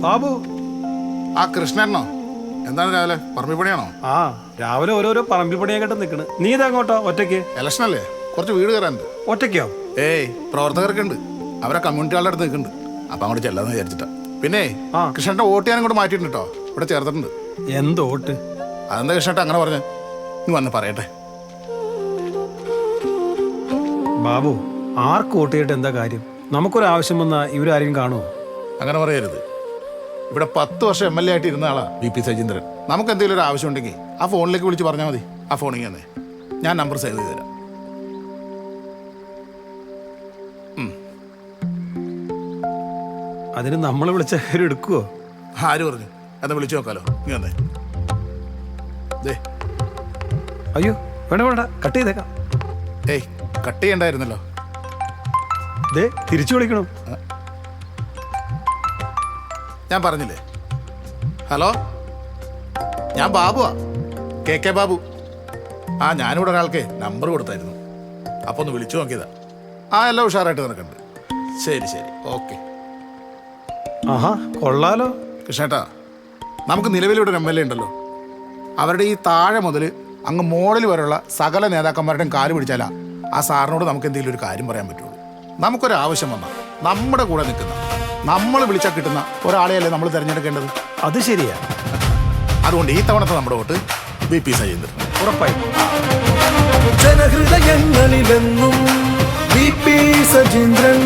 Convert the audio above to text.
ബാബു. ആ കൃഷ്ണനോ? എന്താണ് രാവിലെ പറമ്പി പണിയാണോ? ആ രാവിലെ ഓരോരോ പറമ്പി പണിയായിട്ട് നിൽക്കണ്. നീ ഇതങ്ങോട്ടോ ഒറ്റയ്ക്ക്? ഇലക്ഷൻ അല്ലേ, കുറച്ച് വീട് കയറാനുണ്ട്. ഒറ്റയ്ക്കോ? ഏയ് പ്രവർത്തകർക്ക് ഉണ്ട്, അവരെ കമ്മ്യൂണിറ്റികളുടെ അടുത്ത് നിൽക്കുന്നുണ്ട്. അപ്പൊ അങ്ങോട്ട് ചെല്ലാന്ന് വിചാരിച്ചിട്ടാ. പിന്നെ കൃഷ്ണന്റെ വോട്ട് ഞാൻ ഇങ്ങോട്ട് മാറ്റിയിട്ടുണ്ട് കേട്ടോ, ഇവിടെ ചേർത്തിട്ടുണ്ട്. എന്ത് വോട്ട്? അതെന്താ കൃഷ്ണേട്ട അങ്ങനെ പറഞ്ഞ? നീ വന്ന് പറയട്ടെ. ബാബു, ആർക്ക് വോട്ട് ചെയ്തിട്ട് എന്താ കാര്യം? നമുക്കൊരാവശ്യം വന്നാൽ ഇവരാരെയും കാണുമോ? അങ്ങനെ പറയരുത്. ഇവിടെ 10 വർഷം MLA ആയിട്ട് ഇരുന്ന ആളാ VP സജീന്ദ്രൻ. നമുക്ക് എന്തെങ്കിലും ഒരു ആവശ്യം ഉണ്ടെങ്കിൽ ആ ഫോണിലേക്ക് വിളിച്ച് പറഞ്ഞാൽ മതി. ആ ഫോണിൽ തന്നെ ഞാൻ നമ്പർ സേവ് ചെയ്ത് തരാം. അതിന് നമ്മൾ വിളിച്ച എടുക്കുവോ? ആര് പറഞ്ഞു? എന്നാ വിളിച്ചു നോക്കാലോ. നീ വന്നേ. അയ്യോ വേണ്ട വേണ്ട, കട്ട് ചെയ്തേക്കാം. ഏയ് കട്ട് ചെയ്യണ്ടായിരുന്നല്ലോ. തിരിച്ചു വിളിക്കണം. ഞാൻ പറഞ്ഞില്ലേ. ഹലോ, ഞാൻ ബാബുവാ, KK ബാബു. ആ ഞാനിവിടെ ഒരാൾക്ക് നമ്പർ കൊടുത്തായിരുന്നു, അപ്പോൾ ഒന്ന് വിളിച്ചു നോക്കിയതാ. ആ എല്ലാം ഉഷാറായിട്ട് നിനക്കുണ്ട്. ശരി ശരി, ഓക്കെ. ആഹാ കൊള്ളാലോ. കൃഷ്ണേട്ടാ, നമുക്ക് നിലവിലൂടെ ഒരു MLA ഉണ്ടല്ലോ, അവരുടെ ഈ താഴെ മുതൽ അങ്ങ് മോഡൽ വരെയുള്ള സകല നേതാക്കന്മാരുടെയും കാല് പിടിച്ചാലാ ആ സാറിനോട് നമുക്ക് എന്തെങ്കിലും ഒരു കാര്യം പറയാൻ പറ്റുള്ളൂ. നമുക്കൊരാവശ്യം വന്നാൽ നമ്മുടെ കൂടെ നിൽക്കുന്ന, നമ്മൾ വിളിച്ചാൽ കിട്ടുന്ന ഒരാളെയല്ലേ നമ്മൾ തിരഞ്ഞെടുക്കേണ്ടത്. അത് ശരിയാ. അതുകൊണ്ട് ഈ തവണത്തെ നമ്മുടെ വോട്ട് VP സജീന്ദ്രൻ ഉറപ്പായി. ജനഹൃദയങ്ങളിലെന്നും VP സജീന്ദ്രൻ.